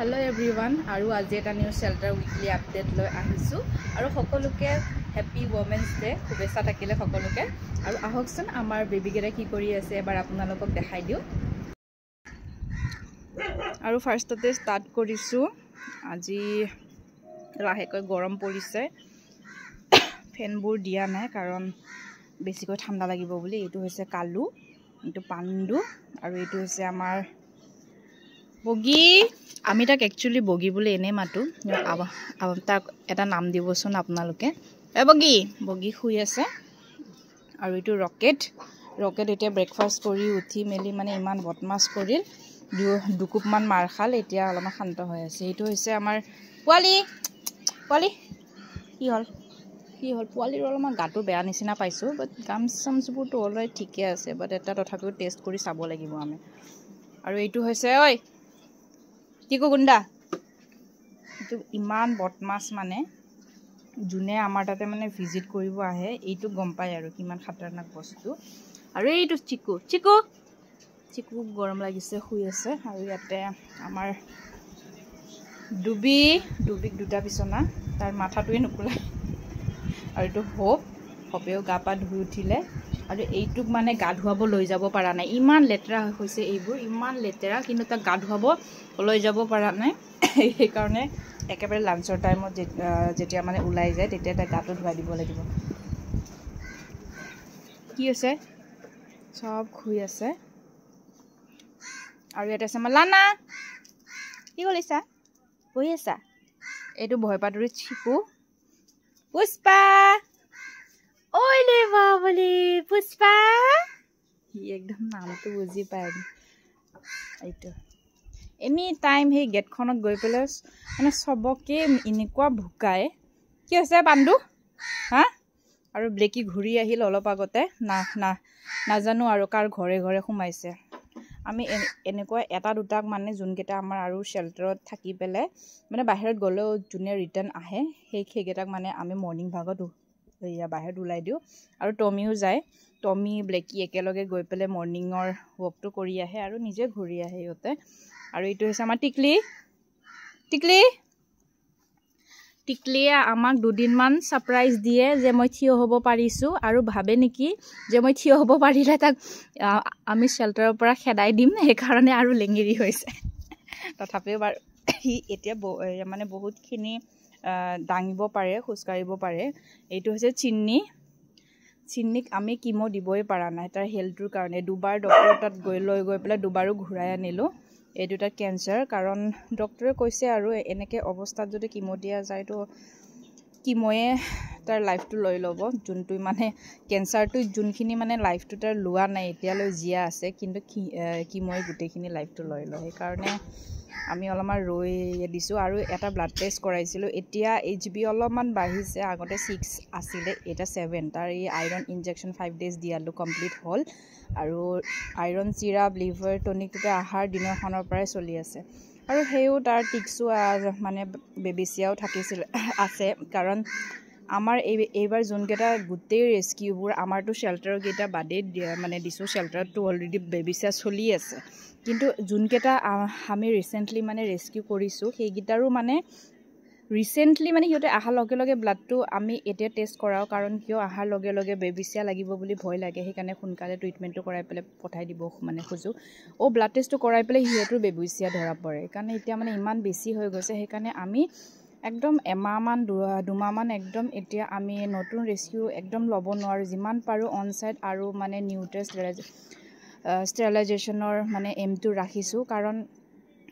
Hello everyone, আৰু আজি এটা নিউ শেল্টাৰ উইকলি আপডেট লৈ আহিছো আৰু সকলোকে হ্যাপি ওমেন্স ডে শুভেচ্ছা থাকিলে সকলোকে আৰু আহকচোন আমাৰ বেবিগেৰে কি কৰি আছে এবাৰ আপোনালোকক দেখাই দিও আৰু ফাৰ্ষ্টতে ষ্টাৰ্ট কৰিছো আজি লাহেকৈ গৰম পৰিছে ফেনবোৰ দিয়া নাই কাৰণ বেছিকৈ ঠাণ্ডা লাগিব বুলি এটো হৈছে কালু এটো পাণ্ডু আৰু এটো হৈছে আমাৰ বগি আমি তাক একচুয়ালি বগি বলে এনে মাতো তাক এটা নাম দিবচোন আপোনালোকে এ বগি বগি শুই আছে আৰু এটো ৰকেট এতিয়া ব্ৰেকফাষ্ট কৰি উঠি মেলি মানে ইমান বদমাছ কৰিল দুকুপ মান মাৰ খাল এতিয়া অলপমান শান্ত হৈ আছে এটো হৈছে আমাৰ পোৱালি কি হল পোৱালিৰ অলপমান গাটো বেয়া নিচিনা পাইছো বাট গামছ সামছবোৰ অলৰাইট ঠিকে আছে বাট এটা তথাপিও টেষ্ট কৰি চাব লাগিব আমি আৰু এটো হৈছে ঐ টিকু গুন্ডা এটো ইমান বদমাছ মানে জুনে আমাৰ তাতে মানে ভিজিট কৰিব আহে এইটো গম পাই আৰু কিমান খতৰনাক বস্তু আৰু এইটো চিকু গৰম লাগিছে শুই আছে আৰু ইয়াতে আমাৰ ডুবিক দুটা বিছনা তাৰ মাথাটোৱে নুকুলাই আৰু এটো হোপেও গা পা ধুই উঠিলে আৰু এইটুক মানে গা ধুৱাব লৈ যাব পাৰা নাই ইমান লেতেৰা হৈছে এইবোৰ ইমান লেতেৰা কিন্তু তাক গা ধুৱাব লৈ যাব পাৰা নাই এই কাৰণে একেবাৰে লাঞ্চৰ টাইমত যেতিয়া মানে উলাই যায় তেতিয়া তাক গাটো ধুৱাই দিব লাগিব কি আছে সব খুই আছে আৰু এটা আছে মালানা কি কৰিছা বহি আছা এইটো ভয়পাতুৰি চিকু পুষ্পা ওইলে বাবলি পুষ্পা হি একদম নামটো বুজি পায় এইটো এনি টাইম হে গেটখনত গৈ পেলে মানে সবকে ইনেকুৱা ভুকায় কি আছে পাণ্ডু হা আৰু ব্লেকি ঘুৰি আহিল অলপ আগতে নাজানো আৰু কাৰ ঘৰে সোমাইছে আমি এনেকুৱা এটা দুটাক মানে যোনকেইটা আমাৰ আৰু শেল্টাৰত থাকি পেলে মানে বাহিৰত গলেও জুনে ৰিটাৰ্ন আহে সেইকেইটাক মানে আমি মৰ্নিং ভাগত বাহিৰত উলাই দিও আৰু টমিও যায় টমি ব্লেকি একেলগে গৈ পেলে মৰ্নিংৰ ওয়াকটো কৰি আহে আৰু নিজে ঘুৰি আহে ইহতে আৰু এটো হৈছে আমাৰ টিকলিয়ে আমাক দুদিন মান সাৰপ্ৰাইজ দিয়ে যে মই থিয় হ'ব পাৰিছো আৰু ভাবে নেকি যে মই থিয় হ'ব পাৰিলে তাক আমি শেল্টাৰৰ পৰা খেদাই দিম এই কাৰণে আৰু লেঙিৰি হৈছে তথাপিও হি এতিয়া মানে বহুতখিনি দাঙিব পাৰে খুস্কাৰিব পাৰে এইটো হৈছে চিন্নিক আমি কিমো দিবই পাৰা নাই তাৰ হেলথৰ কাৰণে দুবাৰ ডক্টৰ তাত লৈ পেলাই দুবাৰো ঘুৰাই আনিলো এই দুটা ক্যান্সাৰ কাৰণ ডক্টৰে কৈছে আৰু এনেকে অৱস্থাত যদি কিমো দিয়া যায় তো কিমোয়ে তাৰ লাইফটো লৈ ল'ব যোনটো মানে ক্যান্সাৰটো যোনখিনি মানে লাইফটো তাৰ লোৱা নাই এতিয়ালৈ জিয়া আছে কিন্তু কিমোয়ে গোটেইখিনি লাইফটো লৈ লয় সেই কাৰণে আমি অলপমান ৰৈ দিছো আৰু এটা ব্লাড টেষ্ট কৰাইছিলো এতিয়া এইচবি অলপমান বাঢ়িছে আগতে 6 আছিল এটা 7 তাৰ এই আইৰন ইনজেকশন 5 ডেজ দিয়ালো কমপ্লিট হল আৰু আইৰন সিৰাপ লিভাৰ টনিকটো আহাৰ দিনখনৰ পৰাই চলি আছে আৰু হেও তাৰ টিকসু মানে বেবিচিয়াও থাকিছিল আছে কাৰণ আমাৰ এইবাৰ যোনকেটা গুটেই ৰেস্কিউবোৰ আমাৰটো শেল্টাৰ গেটা বাদে মানে দিছো শেল্টাৰটো অলৰেডি বেবিচিয়া চলি আছে কিন্তু যোনকেটা আমি ৰিসেন্টলি মানে ৰেস্কিউ কৰিছো সেইগিটাৰো মানে ৰিসেন্টলি মানে হিয়তে আহাৰ লগে ব্লাডটো আমি এতিয়া টেষ্ট কৰাও কাৰণ কিয় আহাৰ লগে বেবিচিয়া লাগিব বুলি ভয় লাগে সেইকাৰণে সোনকালে ট্ৰিটমেন্টটো কৰাই পেলে পঠাই দিব মানে খুজু ও ব্লাড টেষ্টটো কৰাই পেলে হিয়তৰ বেবিচিয়া ধৰা পৰে কাৰণ এতিয়া মানে ইমান বেছি হৈ গৈছে সেইকাৰণে আমি একদম এমাহমান দুমাহমান একদম এতিয়া আমি নতুন ৰেস্কিউ একদম লব নোৱাৰো যিমান পাৰো অন সাইড আৰু মানে নিউট্ৰেছ ষ্টেৰিলাইজেশনৰ মানে এমটো ৰাখিছো কাৰণ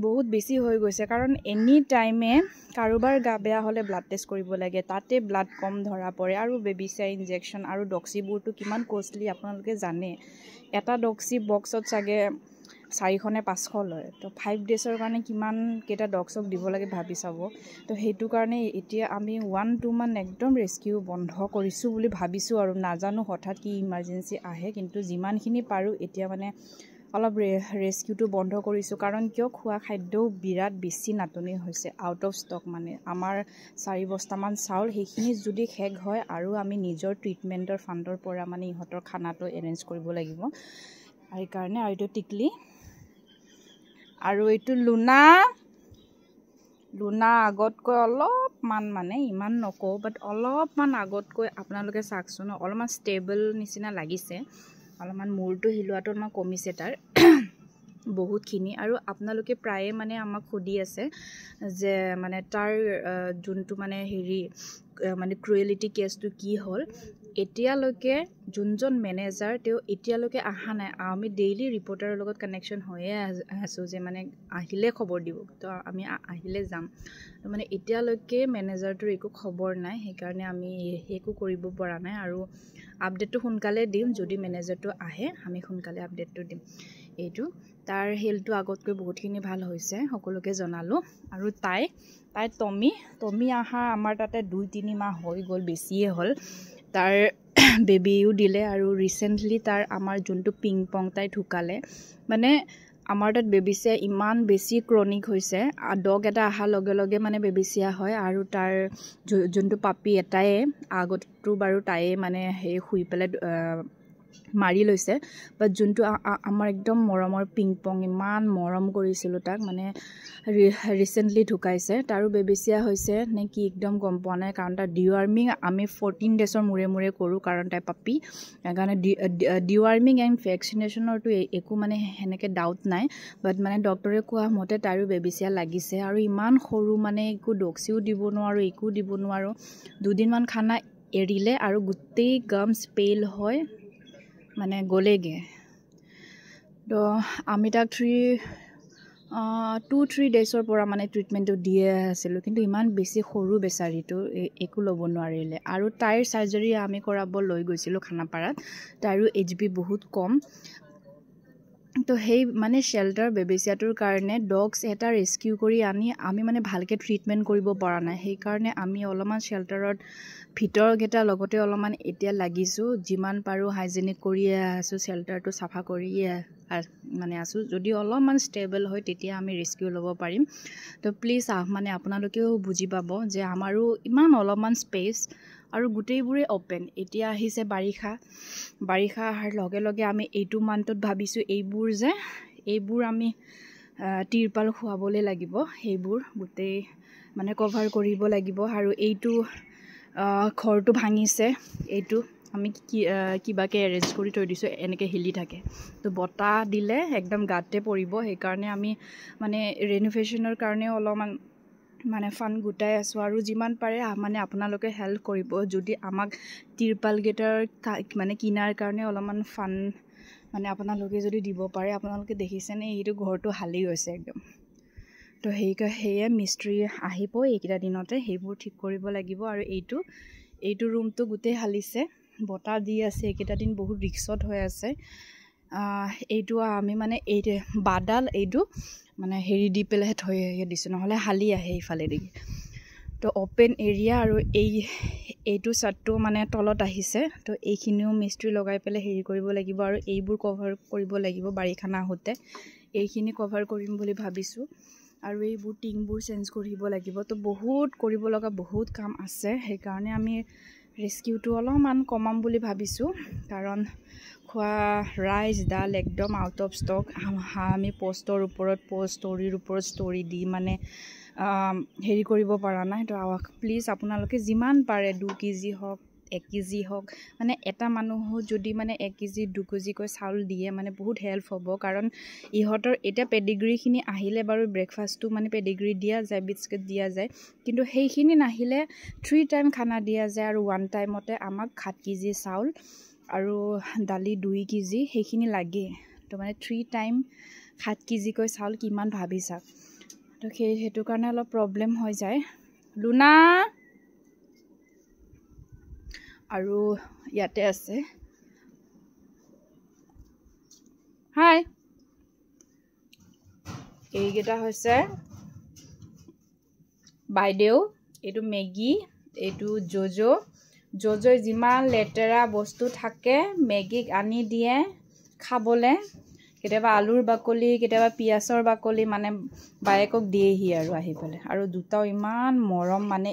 বহুত বেছি হৈ গৈছে কাৰণ এনি টাইমে কাৰোবাৰ গা বেয়া হলে ব্লাড টেষ্ট কৰিব লাগে তাতে ব্লাড কম ধৰা পৰে আৰু বেবিচিয়া ইনজেকশন আৰু ডক্সিবোৰটো কিমান কষ্টলি আপোনালোকে জানে এটা ডক্সি বক্সত চাগে 400 নে 500 লয় তো 5 ডেজৰ কাৰণে কিমান কেটা ডক্সক দিব লাগে ভাবি চাব তো হেতু কাৰণে এতিয়া আমি 1-2 মান একদম ৰেস্কিউ বন্ধ কৰিছো বুলি ভাবিছো আৰু নাজানো হঠাৎ কি ইমাৰ্জেন্সি আহে কিন্তু যিমানখিনি পাৰো এতিয়া মানে অলপ ৰেস্কিউটো বন্ধ কৰিছো কাৰণ কিয় খোৱা খাদ্য বিৰাট বেছি নাটনি হৈছে আউট অফ ষ্টক মানে আমাৰ 4 বস্তামান চাউল হেখিনি যদি শেষ হয় আৰু আমি নিজৰ ট্ৰিটমেন্টৰ ফাণ্ডৰ পৰা মানে ইহতৰ খানাটো এৰেঞ্জ কৰিব লাগিব এই কাৰণে আৰু এইটো টিকলি আৰু এইটো লুনা লুনা আগতকৈ অলপমান মানে ইমান নকওঁ বাট অলপমান আগতকৈ আপোনালোকে চাওকচোন অলপমান ষ্টেবল নিচিনা লাগিছে অলপমান মূৰটো হিলোৱাটো অলপমান কমিছে তাৰ বহুতখিনি আৰু আপোনালোকে প্ৰায়ে মানে আমাক সুধি আছে যে মানে তাৰ যোনটো মানে হেৰি মানে ক্ৰুৱেলিটি কেছটো কি হ'ল এতিয়ালৈকে যোনজন মেনেজাৰ তেওঁ এতিয়ালৈকে অহা নাই আমি ডেইলি ৰিপৰ্টাৰৰ লগত কানেকশ্যন হৈয়ে আছোঁ যে মানে আহিলে খবৰ দিব তো আমি আহিলে যাম মানে এতিয়ালৈকে মেনেজাৰটোৰ একো খবৰ নাই সেইকাৰণে আমি একো কৰিব পৰা নাই আৰু আপডেটটো সোনকালে দিম যদি মেনেজাৰটো আহে আমি সোনকালে আপডেটটো দিম এইটো তাৰ হেল্থটো আগতকৈ বহুতখিনি ভাল হৈছে সকলোকে জনালোঁ আৰু তাই টমি আহা আমাৰ তাতে 2-3 মাহ হৈ গ'ল বেছিয়ে হ'ল তাৰ বেবিও দিলে আৰু ৰিচেণ্টলি তাৰ আমাৰ যোনটো পিং পং তাই ঢুকালে মানে আমাৰ তাত বেবিচিয়া ইমান বেছি ক্ৰনিক হৈছে ডগ এটা অহাৰ লগে লগে মানে বেবিচিয়া হয় আৰু তাৰ যোনটো পাপি এটাই আগতো বাৰু তাইয়ে মানে সেই শুই পেলাই মাৰি লৈছে বাট যোনটো আমাৰ একদম মৰমৰ পিং পং ইমান মৰম কৰিছিলোঁ তাক মানে ৰিচেণ্টলি ঢুকাইছে তাৰো বেবিচিয়া হৈছে নে কি একদম গম পোৱা নাই কাৰণ তাৰ ডিৱাৰ্মিং আমি 14 ডেজৰ মূৰে কৰোঁ কাৰণ তাই পাপি সেইকাৰণে ডিৱাৰ্মিং এণ্ড ভেকচিনেশ্যনৰটো একো মানে সেনেকৈ ডাউট নাই বাট মানে ডক্টৰে কোৱা মতে তাৰো বেবিচিয়া লাগিছে আৰু ইমান সৰু মানে একো ডক্সিও দিব নোৱাৰোঁ একো দিব নোৱাৰোঁ 2 দিনমান খানা এৰিলে আৰু গোটেই গামছ পেইল হয় মানে গ'লেগে তো আমি তাক 2-3 ডেজৰ পৰা মানে ট্ৰিটমেণ্টটো দিয়ে আছিলোঁ কিন্তু ইমান বেছি সৰু বেচাৰীটো একো ল'ব নোৱাৰিলে আৰু তাইৰ চাৰ্জাৰী আমি কৰাব লৈ গৈছিলোঁ খানাপাৰাত তাইৰো HB বহুত কম তো সেই মানে শ্বেল্টাৰ বেবিচিয়াটোৰ কাৰণে ডগছ এটা ৰেস্কিউ কৰি আনি আমি মানে ভালকৈ ট্ৰিটমেণ্ট কৰিব পৰা নাই সেইকাৰণে আমি অলপমান শ্বেল্টাৰত ভিতৰকেইটা লগতে অলপমান এতিয়া লাগিছোঁ যিমান পাৰোঁ হাইজেনিক কৰিয়ে আছোঁ শ্বেল্টাৰটো চাফা কৰিয়ে মানে আছোঁ যদি অলপমান ষ্টেবল হয় তেতিয়া আমি ৰেস্কিউ ল'ব পাৰিম তো প্লিজ মানে আপোনালোকেও বুজি পাব যে আমাৰো ইমান অলপমান স্পেচ আৰু গোটেইবোৰে অ'পেন এতিয়া আহিছে বাৰিষা অহাৰ লগে লগে আমি এইটো মান্থত ভাবিছোঁ এইবোৰ আমি তিৰপাল খুৱাবলৈ লাগিব সেইবোৰ গোটেই মানে কভাৰ কৰিব লাগিব আৰু এইটো ঘৰটো ভাঙিছে এইটো আমি কিবাকৈ এৰেঞ্জ কৰি থৈ দিছোঁ এনেকৈ হিলি থাকে তো বতাহ দিলে একদম গাতে পৰিব সেইকাৰণে আমি মানে ৰেনোভেশ্যনৰ কাৰণে অলপমান মানে ফাণ্ড গোটাই আছোঁ আৰু যিমান পাৰে মানে আপোনালোকে হেল্প কৰিব যদি আমাক তিৰপালকেইটাৰ মানে কিনাৰ কাৰণে অলপমান ফাণ্ড মানে আপোনালোকে যদি দিব পাৰে আপোনালোকে দেখিছেনে এইটো ঘৰটো হালি গৈছে একদম তো সেয়ে মিস্ত্ৰী আহিব এইকেইটা দিনতে সেইবোৰ ঠিক কৰিব লাগিব আৰু এইটো ৰুমটো গোটেই হালিছে বতাহ দি আছে এইকেইটা দিন বহুত ৰিক্সত হৈ আছে এইটো আমি মানে বাদাল এইটো মানে হেৰি দি পেলাই থৈ দিছোঁ নহ'লে হালি আহে এইফালেদি তো অ'পেন এৰিয়া আৰু এইটো চাটটো মানে তলত আহিছে তো এইখিনিও মিস্ত্ৰী লগাই পেলাই হেৰি কৰিব লাগিব আৰু এইবোৰ কভাৰ কৰিব লাগিব বাৰিষা নাহোঁতে এইখিনি কভাৰ কৰিম বুলি ভাবিছোঁ আৰু এইবোৰ টিংবোৰ চেঞ্জ কৰিব লাগিব তো বহুত কৰিব লগা বহুত কাম আছে সেইকাৰণে আমি ৰেস্কিউটো অলপমান কমাম বুলি ভাবিছোঁ কাৰণ খোৱা ৰাইচ ডাল একদম আউট অফ ষ্টক আমি পষ্টৰ ওপৰত ষ্টৰীৰ ওপৰত ষ্টৰী দি মানে হেৰি কৰিব পৰা নাই তো প্লিজ আপোনালোকে যিমান পাৰে 2 কেজি হওক 1 কেজি হওক মানে এটা মানুহো যদি মানে 1 কেজি 2 কেজিকৈ চাউল দিয়ে মানে বহুত হেল্প হ'ব কাৰণ ইহঁতৰ এতিয়া পেডিগ্ৰীখিনি আহিলে বাৰু ব্ৰেকফাষ্টটো মানে পেডিগ্ৰী দিয়া যায় বিস্কুট দিয়া যায় কিন্তু সেইখিনি নাহিলে 3 টাইম খানা দিয়া যায় আৰু 1 টাইমতে আমাক 7 কেজি চাউল আৰু দালি 2 কেজি সেইখিনি লাগে তো মানে 3 টাইম 7 কেজিকৈ চাউল কিমান ভাবি চাওক তো সেইটো কাৰণে অলপ প্ৰব্লেম হৈ যায় লুনা আৰু ইয়াতে আছে হাই এইকেইটা হৈছে বাইদেউ এইটো মেগী এইটো জ'জ'ই যিমান লেতেৰা বস্তু থাকে মেগীক আনি দিয়ে খাবলৈ কেতিয়াবা আলুৰ বাকলি কেতিয়াবা পিয়াজৰ বাকলি মানে বায়েকক দিয়েহি আৰু আহি পেলাই আৰু দুটাও ইমান মৰম মানে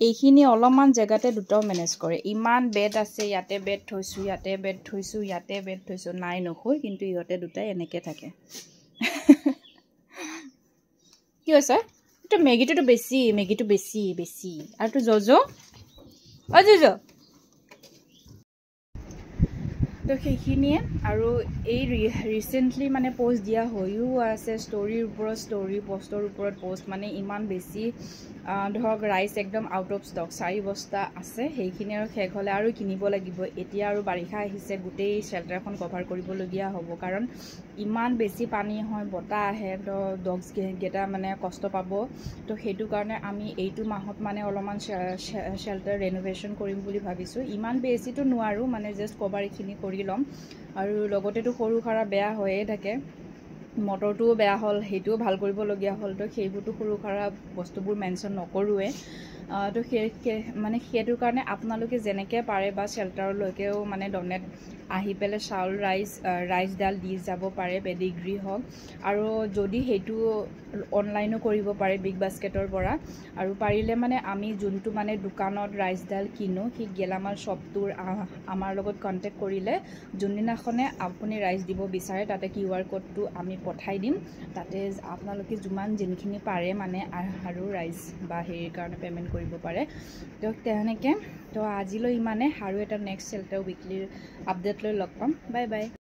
এইখিনি অলপমান জেগাতে দুটাও মেনেজ কৰে ইমান বেড আছে ইয়াতে বেড থৈছোঁ নাই নশুই কিন্তু ইহঁতে দুটাই এনেকৈ থাকে কি হৈছে তো মেগীটো বেছি বেছি আৰু তো জজ তো সেইখিনিয়ে আৰু এই ৰিচেণ্টলি মানে পোষ্ট দিয়া হৈও আছে ষ্টৰিৰ ওপৰত ষ্টৰি পোষ্টৰ ওপৰত পোষ্ট মানে ইমান বেছি ধৰক ৰাইচ একদম আউট অফ ষ্টক 4 বস্তা আছে সেইখিনি আৰু শেষ হ'লে আৰু কিনিব লাগিব এতিয়া আৰু বাৰিষা আহিছে গোটেই শেল্টাৰখন কভাৰ কৰিবলগীয়া হ'ব কাৰণ ইমান বেছি পানী হয় বতাহ আহে তো ডগছ গেটা মানে কষ্ট পাব তো সেইটো কাৰণে আমি এইটো মাহত মানে অলপমান শেল্টাৰ ৰেনোভেশ্যন কৰিম বুলি ভাবিছোঁ ইমান বেছিটো নোৱাৰো মানে জাষ্ট কভাৰ এইখিনি কৰি ল'ম আৰু লগতেতো সৰু খাৰা বেয়া হৈয়ে থাকে মটৰটোও বেয়া হ'ল সেইটোও ভাল কৰিবলগীয়া হ'ল তো সেইবোৰতো সৰু খাৰা বস্তুবোৰ মেনশ্যন নকৰোঁৱে তো মানে সেইটো কাৰণে আপোনালোকে যেনেকৈ পাৰে বা শেল্টাৰলৈকেও মানে ডনেট আহি পেলাই চাউল ৰাইচডাল দি যাব পাৰে পেডিগ্ৰী হওক আৰু যদি সেইটো অনলাইনো কৰিব পাৰে বিগ বাস্কেটৰ পৰা আৰু পাৰিলে মানে আমি যোনটো মানে দোকানত ৰাইচডাল কিনো সেই গেলামাল শ্বপটোৰ আমাৰ লগত কণ্টেক্ট কৰিলে যোনদিনাখনে আপুনি ৰাইচ দিব বিচাৰে তাতে QR কোডটো আমি পঠাই দিম তাতে আপোনালোকে যোনখিনি পাৰে মানে আৰু ৰাইচ বা হেৰিৰ কাৰণে পে'মেণ্ট কৰিব পাৰে তো তেনেকৈ তো আজিলৈ ইমানে আৰু এটা নেক্সট শেল্টাৰ উইকলিৰ আপডেট লৈ লগ পাম বাই বাই